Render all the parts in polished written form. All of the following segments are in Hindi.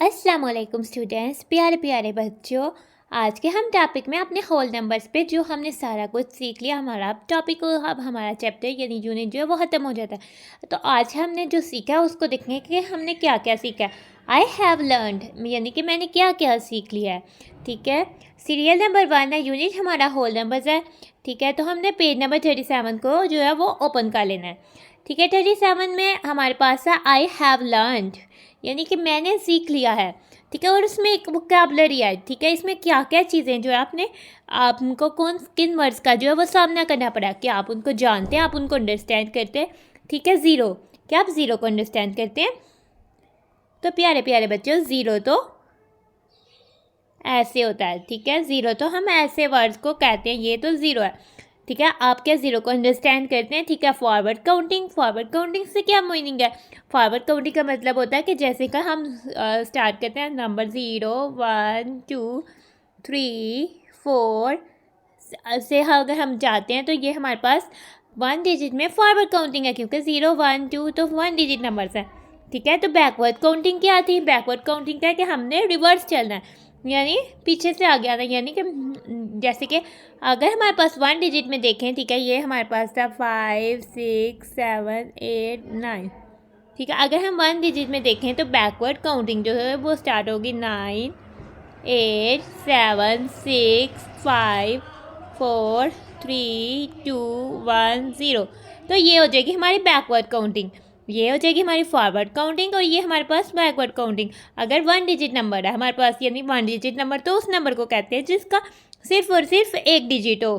अस्सलाम वालेकुम स्टूडेंट्स, प्यारे प्यारे बच्चों। आज के हम टॉपिक में अपने होल नंबर्स पे जो हमने सारा कुछ सीख लिया, हमारा टॉपिक अब हमारा चैप्टर यानी यूनिट जो है वो ख़त्म हो जाता है। तो आज हमने जो सीखा है उसको देखेंगे कि हमने क्या क्या सीखा है। आई हैव लर्नड यानी कि मैंने क्या क्या सीख लिया है। ठीक है, सीरियल नंबर 1 है, यूनिट हमारा होल नंबर्स है। ठीक है, तो हमने पेज नंबर 37 को जो है वो ओपन कर लेना है। ठीक है, 37 में हमारे पास है आई हैव लर्नड यानी कि मैंने सीख लिया है। ठीक है, और उसमें एक वोकैबुलरी है। ठीक है, इसमें क्या क्या चीज़ें जो है आपको कौन किन वर्ड्स का जो है वो सामना करना पड़ा, कि आप उनको जानते हैं, आप उनको अंडरस्टैंड करते हैं। ठीक है, ज़ीरो, क्या आप ज़ीरो को अंडरस्टैंड करते हैं? तो प्यारे प्यारे बच्चों, ज़ीरो तो ऐसे होता है। ठीक है, ज़ीरो तो हम ऐसे वर्ड्स को कहते हैं, ये तो ज़ीरो है। ठीक है, आप क्या ज़ीरो को अंडरस्टैंड करते हैं? ठीक है, फॉरवर्ड काउंटिंग से क्या मीनिंग है? फॉरवर्ड काउंटिंग का मतलब होता है कि जैसे कि हम स्टार्ट करते हैं नंबर 0 1 2 3 4 से अगर हम जाते हैं तो ये हमारे पास 1 डिजिट में फॉरवर्ड काउंटिंग है, क्योंकि 0 1 2 तो 1 डिजिट नंबर्स हैं। ठीक है, तो बैकवर्ड काउंटिंग क्या थी? बैकवर्ड काउंटिंग क्या है कि हमने रिवर्स चलना है, यानी पीछे से आगे आना। यानी कि जैसे कि अगर हमारे पास 1 डिजिट में देखें, ठीक है, ये हमारे पास था 5 6 7 8 9। ठीक है, अगर हम 1 डिजिट में देखें तो बैकवर्ड काउंटिंग जो है वो स्टार्ट होगी 9 8 7 6 5 4 3 2 1 0। तो ये हो जाएगी हमारी बैकवर्ड काउंटिंग, ये हो जाएगी हमारी फॉरवर्ड काउंटिंग, और ये हमारे पास बैकवर्ड काउंटिंग। अगर 1 डिजिट नंबर है हमारे पास, यानी 1 डिजिट नंबर, तो उस नंबर को कहते हैं जिसका सिर्फ और सिर्फ एक डिजिट हो।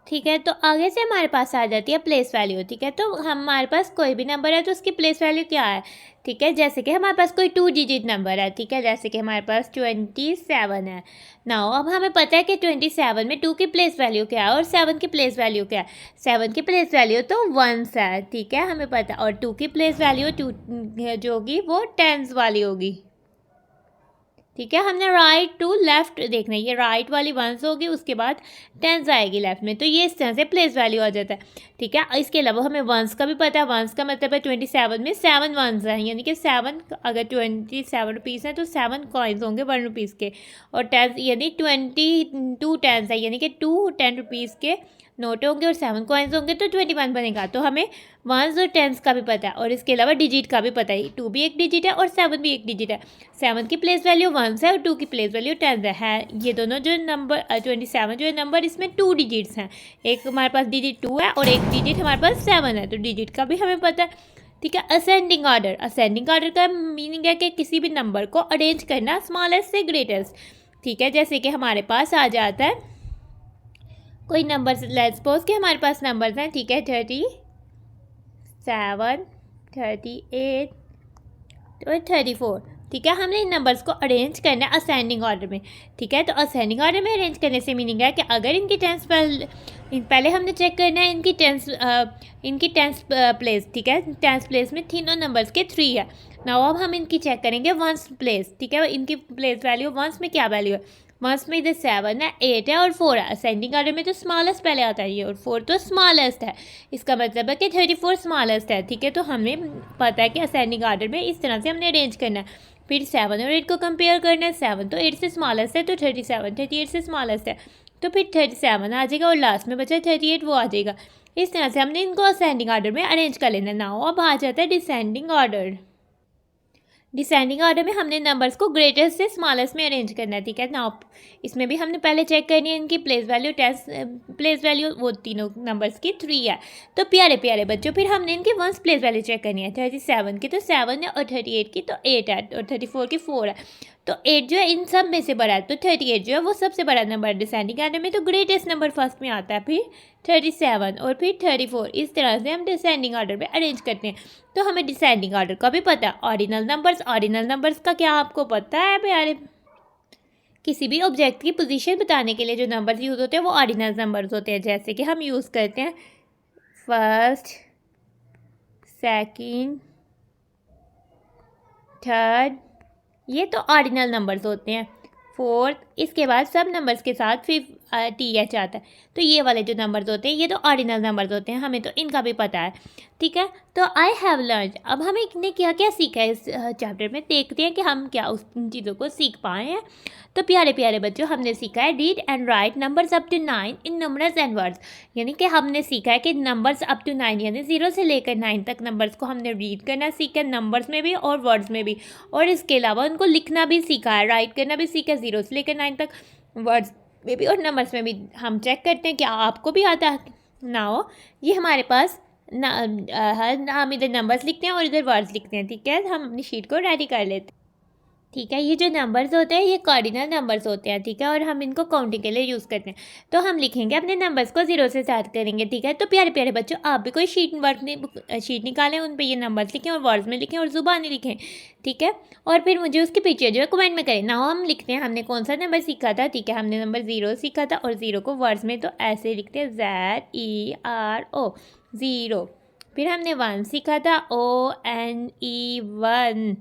ठीक है, तो आगे से हमारे पास आ जाती है प्लेस वैल्यू। ठीक है, तो हमारे पास कोई भी नंबर है तो उसकी प्लेस वैल्यू क्या है? ठीक है, जैसे कि हमारे पास कोई 2 डिजिट नंबर है। ठीक है, जैसे कि हमारे पास 27 है। नाउ अब हमें पता है कि 27 में 2 की प्लेस वैल्यू क्या है और 7 की प्लेस वैल्यू क्या है। 7 की प्लेस वैल्यू तो 1 है। ठीक है, हमें पता, और 2 की प्लेस वैल्यू 2 जो होगी वो 10 वाली होगी। ठीक है, हमने राइट टू लेफ्ट देखना है, ये राइट वाली 1 होगी, उसके बाद 10 आएगी लेफ्ट में, तो ये इस तरह से प्लेस वैल्यू आ जाता है। ठीक है, इसके अलावा हमें 1 का भी पता है। 1 का मतलब है 27 में 7 1 हैं, यानी कि 7, अगर 27 रुपीज़ हैं तो 7 कॉइन्स होंगे 1 रुपीज़ के, और 10 यानी 22 10 है, यानी कि 2 10 रुपीज़ के नोट होंगे और 7 कॉइन्स होंगे, तो 21 बनेगा। तो हमें 1 और 10 का भी पता है, और इसके अलावा डिजिट का भी पता है। 2 भी एक डिजिट है और 7 भी एक डिजिट है। 7 की प्लेस वैल्यू 1 है और 2 की प्लेस वैल्यू 10 है। ये दोनों जो नंबर 27 जो है नंबर, इसमें 2 डिजिट्स हैं। एक हमारे पास डिजिट 2 है और एक डिजिट हमारे पास 7 है, तो डिजिट का भी हमें पता है। ठीक है, असेंडिंग ऑर्डर का मीनिंग है कि किसी भी नंबर को अरेंज करना स्मॉलेस्ट से ग्रेटेस्ट। ठीक है, जैसे कि हमारे पास आ जाता है कोई नंबर, लेट्स सपोज कि हमारे पास नंबर्स हैं। ठीक है, 37 38 और 34। ठीक है, हमने इन नंबर्स को अरेंज करना है असेंडिंग ऑर्डर में। ठीक है, तो असेंडिंग ऑर्डर में अरेंज करने से मीनिंग है कि अगर इनकी टेंस पहले हमने चेक करना है इनकी टेंस प्लेस। ठीक है, टेंस प्लेस में तीनों नंबर्स के 3 है। नाउ अब हम इनकी चेक करेंगे वंस प्लेस। ठीक है, इनकी प्लेस वैल्यू वंस में क्या वैल्यू है? वंस में इधर 7 है, 8 है और 4 है। असेंडिंग ऑर्डर में तो स्मॉलेस्ट पहले आता है ये, और 4 तो स्मॉलेस्ट है। इसका मतलब है कि 34 स्मॉलेस्ट है। ठीक है, तो हमें पता है कि असेंडिंग ऑर्डर में इस तरह से हमने अरेंज करना है। फिर 7 और 8 को कंपेयर करना है। 7 तो 8 से स्मॉलेस्ट है, तो 38 से स्मॉलेस्ट है, तो फिर 37 आ जाएगा, और लास्ट में बचा 38 वो आ जाएगा। इस तरह से हमने इनको असेंडिंग ऑर्डर में अरेंज कर लेना। नाउ अब आ जाता है डिसेंडिंग ऑर्डर। डिसेंडिंग ऑर्डर में हमने नंबर्स को ग्रेटेस्ट से स्मॉलेस्ट में अरेंज करना है। ठीक है, नाउ इसमें भी हमने पहले चेक करनी है इनकी प्लेस वैल्यू। प्लेस वैल्यू वो तीनों नंबर्स की 3 है। तो प्यारे प्यारे बच्चों, फिर हमने इनकी वंस प्लेस वैल्यू चेक करनी है। 37 की तो 7 है, और 38 की तो 8 है, और 34 की 4 है। तो 8 जो है इन सब में से बड़ा है, तो 38 जो है वो सबसे बड़ा नंबर डिसेंडिंग ऑर्डर में, तो ग्रेटेस्ट नंबर फर्स्ट में आता है, फिर 37 और फिर 34। इस तरह से हम डिसेंडिंग ऑर्डर में अरेंज करते हैं। तो हमें डिसेंडिंग ऑर्डर का भी पता है। ऑर्डिनल नंबर्स का क्या आपको पता है प्यारे? किसी भी ऑब्जेक्ट की पोजीशन बताने के लिए जो नंबर्स यूज़ होते हैं वो ऑर्डिनल नंबर्स होते हैं। जैसे कि हम यूज़ करते हैं फर्स्ट, सेकंड, थर्ड, ये तो ऑर्डिनल नंबर्स होते हैं। फोर्थ, इसके बाद सब नंबर्स के साथ TH आता है। तो ये वाले जो नंबर्स होते हैं ये तो ऑर्डिनल नंबर्स होते हैं, हमें तो इनका भी पता है, ठीक है। तो आई हैव लर्न, अब हमें क्या क्या सीखा है इस चैप्टर में, देखते हैं कि हम क्या उस चीज़ों को सीख पाए हैं। तो प्यारे प्यारे बच्चों, हमने सीखा है read and write numbers up to 9 in numerals and words, यानी कि हमने सीखा है कि नंबर्स अप टू 9 यानी 0 से लेकर 9 तक नंबर्स को हमने रीड करना सीखा, नंबर्स में भी और वर्ड्स में भी, और इसके अलावा उनको लिखना भी सीखा है, राइट करना भी सीखा है 0 से लेकर 9 तक, वर्ड्स में भी और नंबर्स में भी। हम चेक करते हैं क्या आपको भी आता है ना हो। ये हमारे पास हम इधर नंबर्स लिखते हैं और इधर वर्ड्स लिखते हैं, ठीक है। हम अपनी शीट को रेडी कर लेते हैं, ठीक है। ये जो नंबर्स होते हैं ये कार्डिनल नंबर्स होते हैं, ठीक है, और हम इनको काउंटिंग के लिए यूज़ करते हैं। तो हम लिखेंगे अपने नंबर्स को 0 से स्टार्ट करेंगे, ठीक है। तो प्यारे प्यारे बच्चों, आप भी कोई शीट निकालें, उन पे ये नंबर्स लिखें और वर्ड्स में लिखें और ज़ुबानी लिखें, ठीक है। और फिर मुझे उसके पीछे जो है कमेंट में करें। ना हम लिखते हैं हमने कौन सा नंबर सीखा था, ठीक है। हमने नंबर 0 सीखा था और 0 को वर्ड्स में तो ऐसे लिखते हैं ZERO 0। फिर हमने 1 सीखा था ONE 1।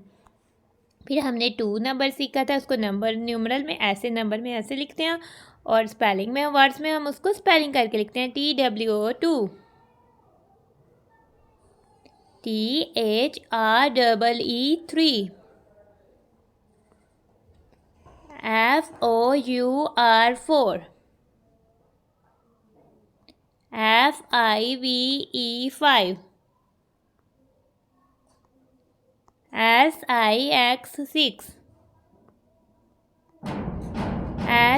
फिर हमने 2 नंबर सीखा था, उसको नंबर न्यूमरल में ऐसे नंबर में ऐसे लिखते हैं, और स्पेलिंग में वर्ड्स में हम उसको स्पेलिंग करके लिखते हैं TWO 2 THREE 3 FOUR 4 FIVE 5 SIX 6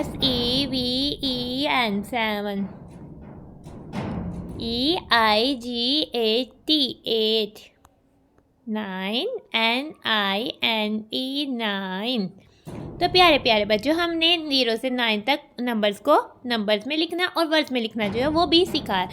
SEVEN 7 EIGHT 8 9 NINE 9। तो प्यारे प्यारे बच्चों, हमने 0 से 9 तक नंबर्स को नंबर्स में लिखना और वर्ड्स में लिखना जो है वो भी सीखा है।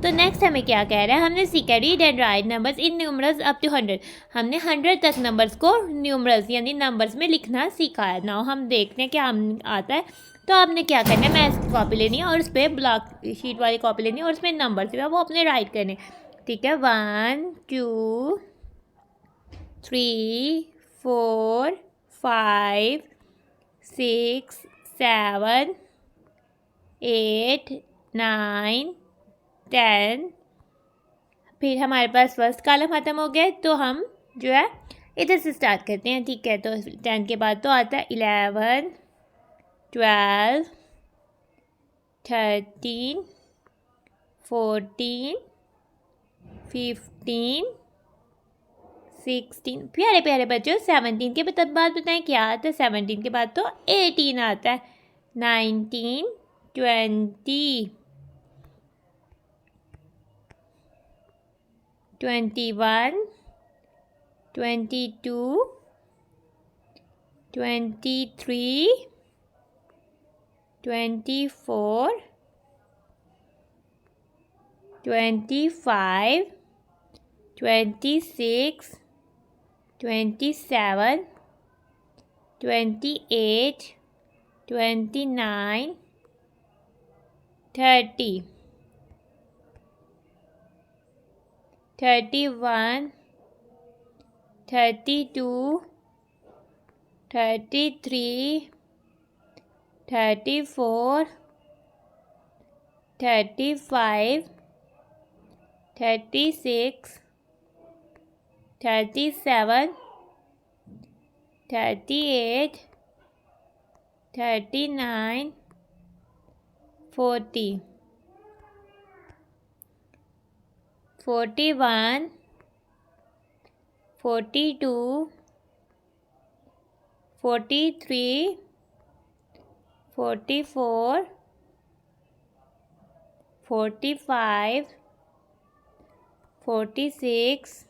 तो नेक्स्ट हमें क्या कह रहा है, हमने सीखा read and write numbers in numerals up to 100। हमने 100 तक नंबर्स को न्यूमरल्स यानी नंबर्स में लिखना सीखा है। नाउ हम देखते हैं क्या हम आता है। तो आपने क्या करना है, मैं इसकी कॉपी लेनी है और उस पर ब्लॉक शीट वाली कॉपी लेनी है और उसमें नंबर जो है वो अपने राइट करने, ठीक है। 1 2 3 4 5 6 7 8 9 10। फिर हमारे पास फर्स्ट कॉलम ख़त्म हो गया, तो हम जो है इधर से स्टार्ट करते हैं, ठीक है। तो 10 के बाद तो आता है 11 12 13 14 15 16। प्यारे प्यारे बच्चों, 17 के बाद बताएं क्या आता है। 17 के बाद तो 18 आता है, 19 20 21 22 23 24 25 26 27 28 29 30 31 32 33 34 35 36 37 38 39 40 41 42 43 44 45 46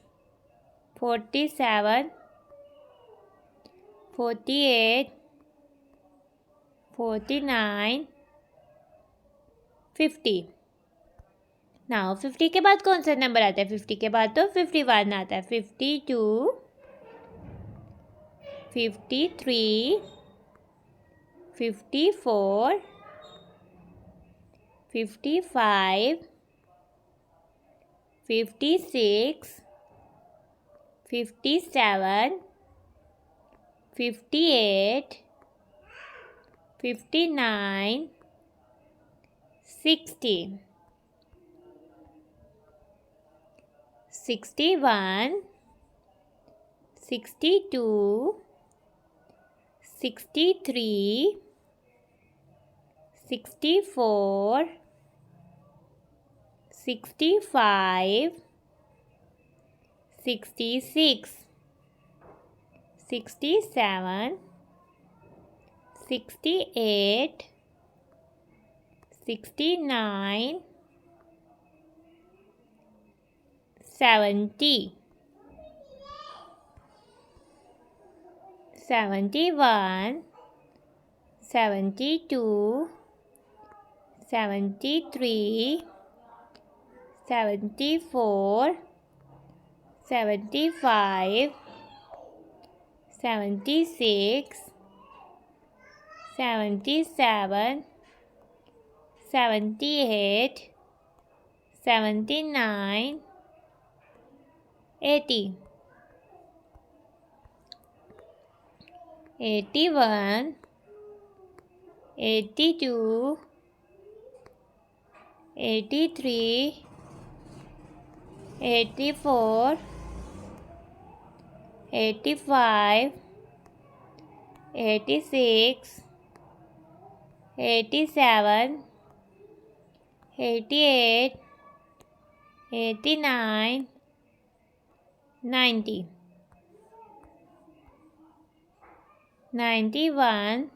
47 48 49 50। नाउ 50 के बाद कौन सा नंबर आता है, 50 के बाद तो 51 आता है, 52 53 54 55 56 57 58 59, 60, 61, 62, 63, 64, 65, 66, 67, 68, 69, 70, 71, 72, 73, 74, 75, 76, 77, 78, 79, 80, 81, 82, 83, 84, 85, 86, 87, 88, 89, 90, 91,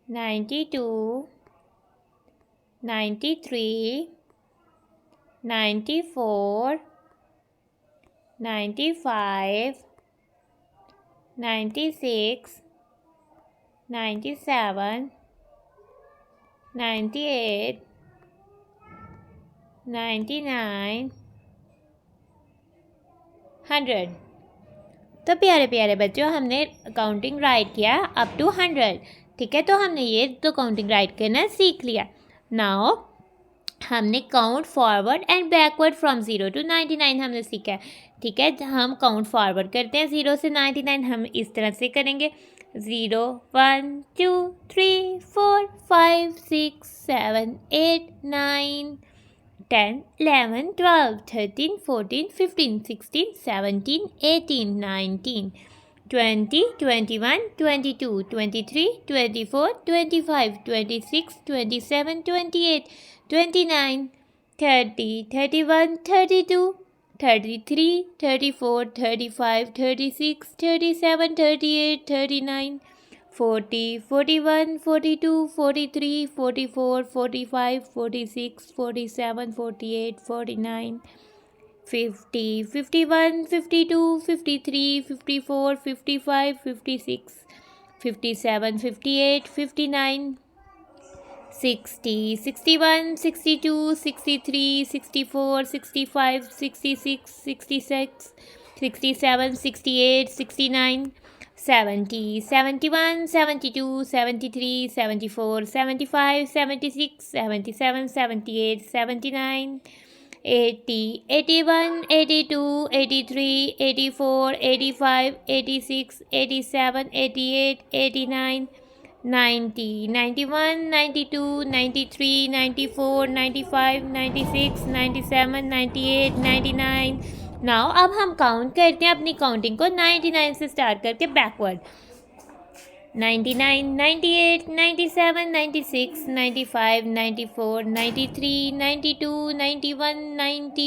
92, 93, 94, 95, 96, 97, 98, 99, 100। तो प्यारे प्यारे बच्चों, हमने काउंटिंग राइट किया अप टू 100। ठीक है, तो हमने ये तो काउंटिंग राइट करना सीख लिया। नाउ हमने count forward and backward from 0 to 99 हमने सीखा है। ठीक है, हम काउंट फॉरवर्ड करते हैं 0 से 99। हम इस तरह से करेंगे 0 1 2 3 4 5 6 7 8 9 10 11 12 13 14 15 16 17 18 19 20 21 22 23 24 25 26 27 28 29 30 31 32 33 34 35 36 37 38 39 40 41 42 43 44 45 46 47 48 49 50 51 52 53 54 55 56 57 58 59 60 61 62 63 64 65 66 66 67 68 69 70 71 72 73 74 75 76 77 78 79 80 81 82 83 84 85 86 87 88 89 90 91 92 93 94 95 96 97 98 99। नाउ अब हम काउंट करते हैं अपनी काउंटिंग को 99 से स्टार्ट करके बैकवर्ड। 99 98 97 96 95 94 93 92 91 90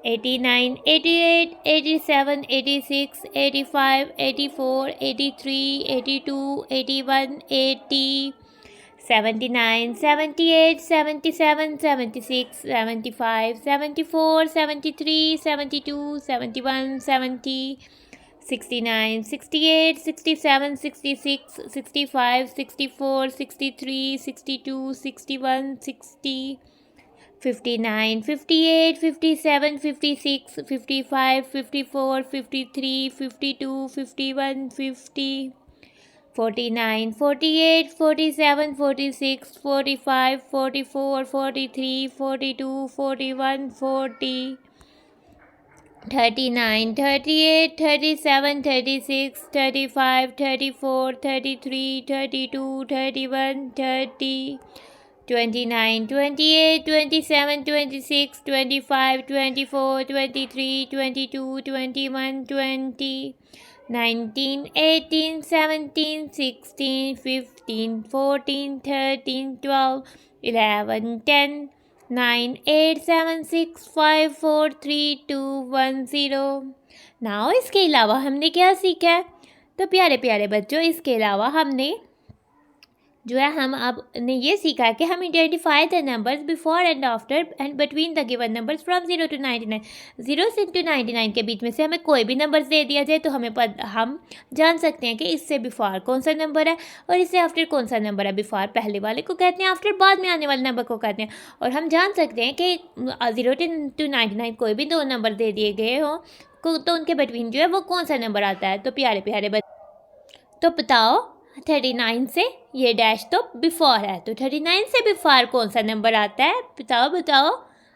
89 88 87 86 85 84 83 82 81 80 79 78 77 76 75 74 73 72 71 70 69 68 67 66 65 64 63 62 61 60 59 58 57 56 55 54 53 52 51 50 49 48 47 46 45 44 43 42 41 40 39, 38, 37, 36, 35, 34, 33, 32, 31, 30, 29, 28, 27, 26, 25, 24, 23, 22, 21, 20, 19, 18, 17, 16, 15, 14, 13, 12, 11, 10, 9, 8, 7, 6, 5, 4, 3, 2, 1, 0। नाउ इसके अलावा हमने क्या सीखा है? तो प्यारे प्यारे बच्चों, इसके अलावा हमने जो है हम अब ने ये सीखा कि हम identify the numbers before and after and between the given numbers from 0 to 99। 0 से टू 99 के बीच में से हमें कोई भी नंबर्स दे दिया जाए तो हम जान सकते हैं कि इससे बिफोर कौन सा नंबर है और इससे आफ्टर कौन सा नंबर है। बिफोर पहले वाले को कहते हैं, आफ्टर बाद में आने वाले नंबर को कहते हैं। और हम जान सकते हैं कि 0 to 99 कोई भी दो नंबर दे दिए गए हों तो उनके बिटवीन जो है वो कौन सा नंबर आता है। तो प्यारे प्यारे बच्चे, तो बताओ 39 से ये डैश तो बिफोर है, तो 39 से बिफोर कौन सा नंबर आता है? बताओ बताओ,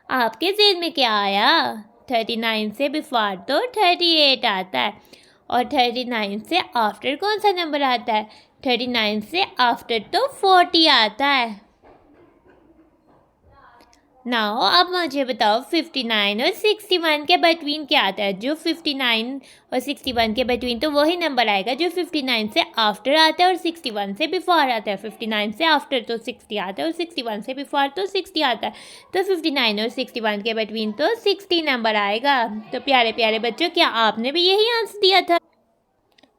आपके ज़हन में क्या आया? 39 से बिफोर तो 38 आता है। और 39 से आफ्टर कौन सा नंबर आता है? 39 से आफ्टर तो 40 आता है। नाउ अब मुझे बताओ 59 और 61 के बिटवीन क्या आता है? जो 59 और 61 के बिटवीन तो वही नंबर आएगा जो 59 से आफ्टर आता है और 61 से बिफोर आता है। 59 से आफ्टर तो 60 आता है और 61 से बिफोर तो 60 आता है। तो 59 और 61 के बिटवीन तो 60 नंबर आएगा। तो प्यारे प्यारे बच्चों, क्या आपने भी यही आंसर दिया था?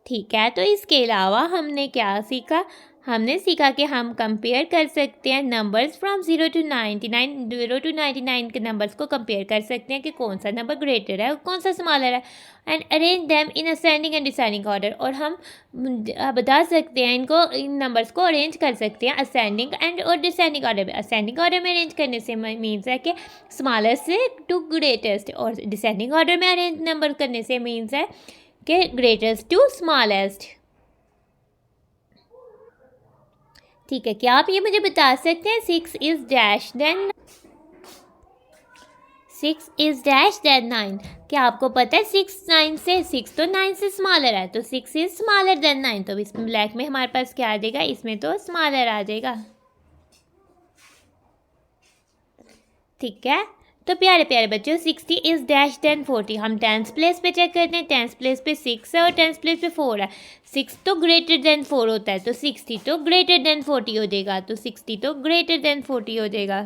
ठीक है, तो इसके अलावा हमने क्या सीखा? हमने सीखा कि हम कंपेयर कर सकते हैं नंबर्स फ्रॉम 0 to 99। 0 to 99 के नंबर्स को कंपेयर कर सकते हैं कि कौन सा नंबर ग्रेटर है और कौन सा स्मॉलर है। And arrange them in ascending and descending order. और हम बता सकते हैं इनको, इन नंबर्स को अरेंज कर सकते हैं असेंडिंग एंड और डिसेंडिंग ऑर्डर में। असेंडिंग ऑर्डर में अरेंज करने से मीन्स है कि स्मॉलेस्ट से टू ग्रेटेस्ट, और डिसेंडिंग ऑर्डर में अरेंज नंबर करने से मीन्स है कि ग्रेटेस्ट टू स्मॉलेस्ट। ठीक है, क्या आप ये मुझे बता सकते हैं 6 is dash then 9? क्या आपको पता है 6 तो 9 से स्मॉलर है, तो 6 is स्मॉलर देन 9। तो इसमें ब्लैक में हमारे पास क्या आ जाएगा? इसमें तो स्मॉलर आ जाएगा। ठीक है, तो प्यारे प्यारे बच्चों 60 इज डैश देन 40। हम टेंथ प्लेस पे चेक करते हैं। टेंथ प्लेस पे 6 है और टेंथ प्लेस पे 4 है। 6 तो ग्रेटर देन 4 होता है, तो 60 तो ग्रेटर देन 40 हो जाएगा। तो 60 तो ग्रेटर देन 40 हो जाएगा।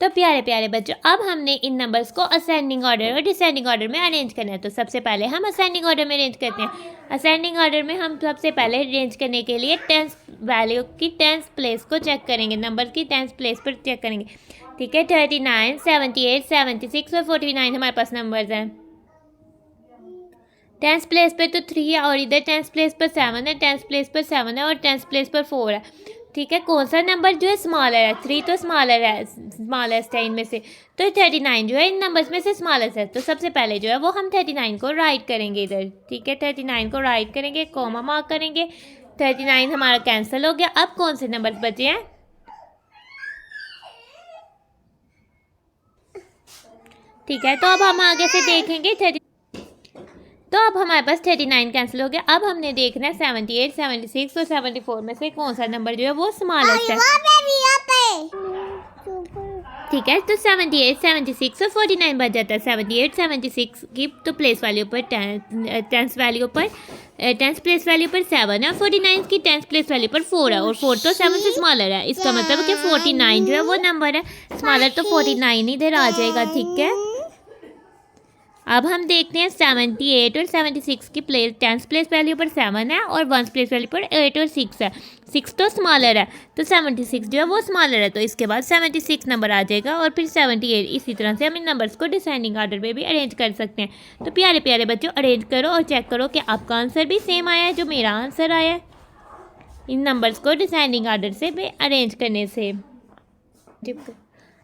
तो प्यारे प्यारे बच्चों, अब हमने इन नंबर्स को असेंडिंग ऑर्डर और डिसेंडिंग ऑर्डर में अरेंज करना है। तो सबसे पहले हम असेंडिंग ऑर्डर में अरेंज करते हैं। असेंडिंग ऑर्डर में हम सबसे पहले अरेंज करने के लिए टेंथ वैल्यू की टेंथ प्लेस को चेक करेंगे, नंबर की टेंथ प्लेस पर चेक करेंगे। ठीक है, 39, 78, 76 और 49 हमारे पास नंबर्स हैं। टेंथ प्लेस पर तो 3 है और इधर टेंथ प्लेस पर 7 है, टेंथ प्लेस पर 7 है और टेंथ प्लेस पर 4 है। ठीक है, कौन सा नंबर जो है स्मॉलर है? 3 तो स्मॉलर है, स्मॉलेस्ट है इनमें से। तो 39 जो है इन नंबर्स में से स्मॉलेस्ट है। तो सबसे पहले जो है वो हम 39 को राइट करेंगे इधर। ठीक है, 39 को राइट करेंगे, कॉमा मार्क करेंगे। 39 हमारा कैंसिल हो गया। अब कौन से नंबर बचे हैं? ठीक है, तो अब हम आगे से देखेंगे तो अब हमारे पास 39 कैंसिल हो गया। अब हमने देखना है 78, 76 और 74 में से कौन सा नंबर जो है वो स्मॉलेस्ट है। ठीक है, तो 78, 76 और 49 बच जाता है। 78, 76 की तो प्लेस वैल्यू पर टेंथ वैल्यू पर टेंथ प्लेस वैल्यू पर 7 है और 49 की टेंथ प्लेस वैल्यू पर 4 है और 4 तो 7 से स्मॉलर है। इसका मतलब कि 49 जो है वो नंबर है स्मॉलर, तो 49 इधर आ जाएगा। ठीक है, अब हम देखते हैं 78 और 76 की प्लेस टेंथ प्लेस वैल्यू पर 7 है और वन प्लेस वैल्यू पर 8 और 6 है। 6 तो स्मॉलर है, तो 76 जो है वो स्मॉलर है, तो इसके बाद 76 नंबर आ जाएगा और फिर 78। इसी तरह से हम इन नंबर्स को डिसेंडिंग ऑर्डर में भी अरेंज कर सकते हैं। तो प्यारे प्यारे बच्चों, अरेंज करो और चेक करो कि आपका आंसर भी सेम आया है जो मेरा आंसर आया है इन नंबर्स को डिसेंडिंग ऑर्डर से भी अरेंज करने से।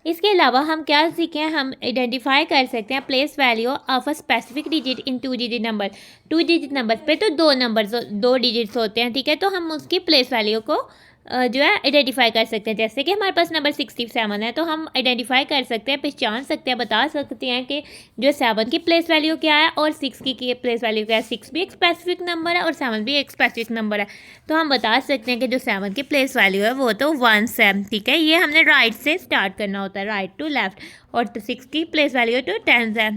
इसके अलावा हम क्या सीखे हैं? हम आइडेंटिफाई कर सकते हैं place value of a specific digit in 2 digit number. 2 digit number पे तो दो डिजिट्स होते हैं। ठीक है, तो हम उसकी प्लेस वैल्यू को जो है आइडेंटिफाई कर सकते हैं। जैसे कि हमारे पास नंबर 67 है, तो हम आइडेंटिफाई कर सकते हैं, पहचान सकते हैं, बता सकते हैं कि जो 7 की प्लेस वैल्यू क्या है और 6 की प्लेस वैल्यू क्या है। 6 भी एक स्पेसिफिक नंबर है और 7 भी एक स्पेसिफिक नंबर है, तो हम बता सकते हैं कि जो 7 की प्लेस वैल्यू है वो तो 1 है। ठीक है, ये हमने राइट से स्टार्ट करना होता है, राइट टू लेफ्ट, और 6 की प्लेस वैल्यू तो 10 है।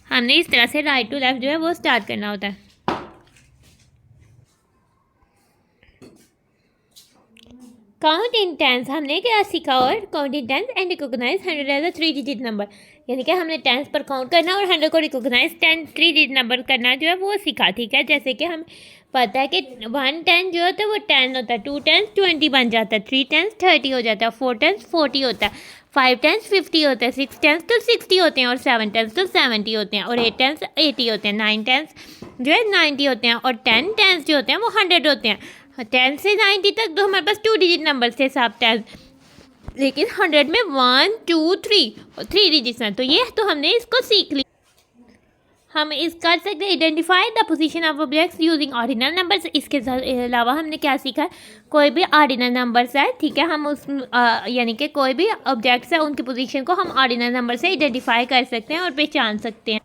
हमने इस तरह से राइट टू लेफ्ट जो है वो स्टार्ट करना होता है। काउंट इन टेंस हमने क्या सीखा, और count in tens and recognize 100 as a 3 digit number, यानी कि हमने टेंस पर काउंट करना और 100 को रिकॉग्नाइज 3 डिजिट नंबर करना जो है वो सीखा। ठीक है, जैसे कि हम पता है कि 1 10 जो होता है वो 10 होता है, 2 10 20 बन जाता है, 3 10 30 हो जाता है, 4 10 40 होता है, 5 10 50 होता है, 6 10 तो 60 होते हैं, और 7 10 तो 70 होते हैं, और 8 10 80 होते हैं, 9 10 जो है 90 होते हैं, और 10 10 जो होते हैं वो 100 होते हैं। 10 से 90 तक तो हमारे पास 2 डिजिट नंबर थे सब 10, लेकिन 100 में 1 2 3 और 3 डिजिट्स हैं, तो ये तो हमने इसको सीख लिया। हम इस कर सकते हैं identify the position of objects using ordinal numbers. इसके अलावा हमने क्या सीखा, कोई भी ऑर्डिनल नंबर्स है, ठीक है, हम उस यानी कि कोई भी ऑब्जेक्ट्स है उनकी पोजीशन को हम ऑर्डिनल नंबर से आइडेंटिफाई कर सकते हैं और पहचान सकते हैं।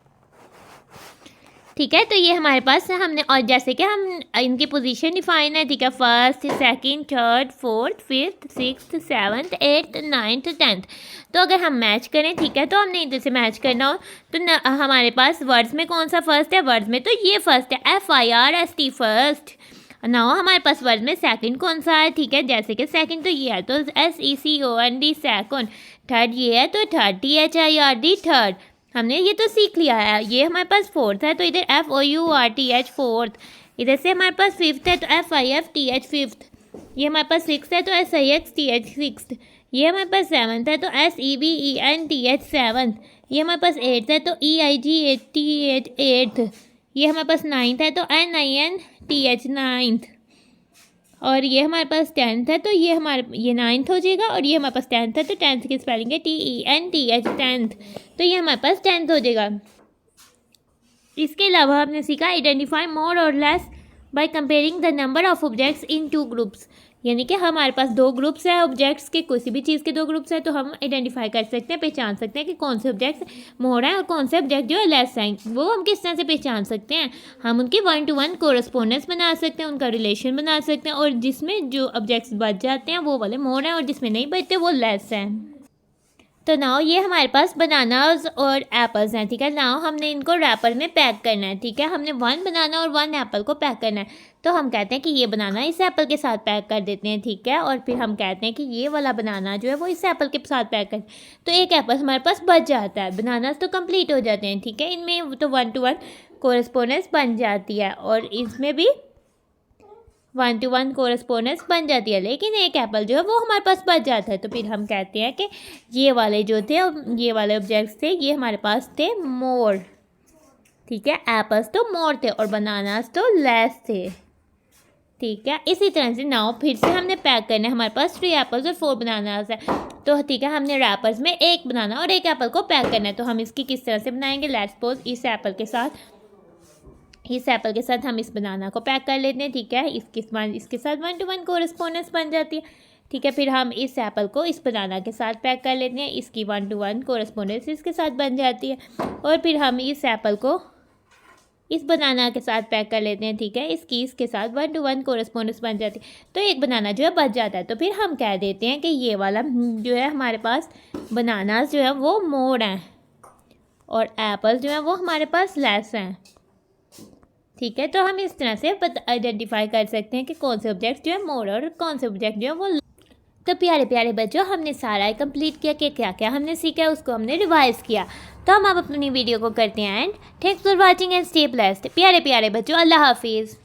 ठीक है, तो ये हमारे पास हमने, और जैसे कि हम इनकी पोजीशन डिफाइन है, ठीक है, first second third fourth fifth sixth seventh eighth ninth 10th। तो अगर हम मैच करें, ठीक है, तो हमने इधर से मैच करना हो तो हमारे पास वर्ड्स में कौन सा फर्स्ट है, वर्ड्स में तो ये फर्स्ट है, FIRST फर्स्ट। ना हमारे पास वर्ड में सेकंड कौन सा है, ठीक है, जैसे कि सेकंड तो ये है तो SECOND सेकंड, थर्ड ये है तो थर्ड THIRD थर्ड, हमने ये तो सीख लिया है। ये हमारे पास फोर्थ है तो इधर FOURTH फोर्थ, इधर से हमारे पास फिफ्थ है तो FIFTH फिफ्थ, ये हमारे पास सिक्स है तो SIXTH सिक्स्थ, ये हमारे पास सेवन्थ है तो SEVENTH सेवन्थ, ये हमारे पास एट्थ है तो EIGHTH एट्थ, ये हमारे पास नाइन्थ है तो NINTH नाइन्थ, और ये हमारे पास 10th है तो ये 9th हो जाएगा, और ये हमारे पास 10th है तो 10th की स्पेलिंग है TENTH 10th, तो ये हमारे पास 10th हो जाएगा। इसके अलावा हमने सीखा आइडेंटिफाई मोर और less by comparing the number of objects in 2 groups, यानी कि हमारे पास 2 ग्रुप्स है ऑब्जेक्ट्स के, किसी भी चीज़ के 2 ग्रुप्स है तो हम आइडेंटिफाई कर सकते हैं, पहचान सकते हैं कि कौन से ऑब्जेक्ट्स मोर हैं और कौन से ऑब्जेक्ट जो है लेस हैं। वो हम किस तरह से पहचान सकते हैं, हम उनकी 1-to-1 कोरस्पोंडेंस बना सकते हैं, उनका रिलेशन बना सकते हैं, और जिसमें जो ऑब्जेक्ट्स बच जाते हैं वो वाले मोर हैं और जिसमें नहीं बचते वो लेस हैं। तो नाउ ये हमारे पास बनानास और एप्पल्स हैं, ठीक है, नाउ हमने इनको रैपर में पैक करना है, ठीक है, हमने 1 बनाना और 1 एप्पल को पैक करना है, तो हम कहते हैं कि ये बनाना इस एप्पल के साथ पैक कर देते हैं, ठीक है, और फिर हम कहते हैं कि ये वाला बनाना जो है वो इस एप्पल के साथ पैक कर, तो एक एप्पल हमारे पास बच जाता है, बनानास तो कंप्लीट हो जाते हैं, ठीक है, इनमें तो 1-to-1 कोरस्पोंडेंस बन जाती है और इसमें भी 1-to-1 कोरस्पोंडेंस बन जाती है, लेकिन एक एप्पल जो है वो हमारे पास बच जाता है, तो फिर हम कहते हैं कि ये वाले जो थे, ये वाले ऑब्जेक्ट्स थे, ये हमारे पास थे मोर, ठीक है, एप्पल्स तो मोर थे और बनानास तो लेस थे, ठीक है। इसी तरह से नाउ फिर से हमने पैक करना है, हमारे पास 3 एप्पल्स और 4 बनानास है, तो ठीक है, हमने रैपर्स में 1 बनाना और 1 एप्पल को पैक करना है, तो हम इसकी किस तरह से बनाएंगे, लेट्स सपोज इस एप्पल के साथ हम इस बनाना को पैक कर लेते हैं, ठीक है, इसके साथ 1-to-1 कोरस्पोंडेंस बन जाती है, ठीक है, फिर हम इस एप्पल को इस बनाना के साथ पैक कर लेते हैं, इसकी 1-to-1 कोरस्पोंडेंस इसके साथ बन जाती है, और फिर हम इस एप्पल को इस बनाना के साथ पैक कर लेते हैं, ठीक है, इसके साथ 1-to-1 कोरस्पोंडेंस बन जाती है, तो एक बनाना जो है बच जाता है, तो फिर हम कह देते हैं कि ये वाला जो है हमारे पास बनानास जो है वो मोर हैं और एप्पल जो है वो हमारे पास लेस हैं, ठीक है, तो हम इस तरह से आइडेंटिफाई कर सकते हैं कि कौन से ऑब्जेक्ट जो है मोर और कौन से ऑब्जेक्ट जो है वो। तो प्यारे प्यारे बच्चों, हमने सारा कंप्लीट किया कि क्या क्या हमने सीखा उसको हमने रिवाइज किया, तो हम अब अपनी वीडियो को करते हैं and thanks for watching and stay blessed. प्यारे प्यारे बच्चों, अल्लाह हाफिज़।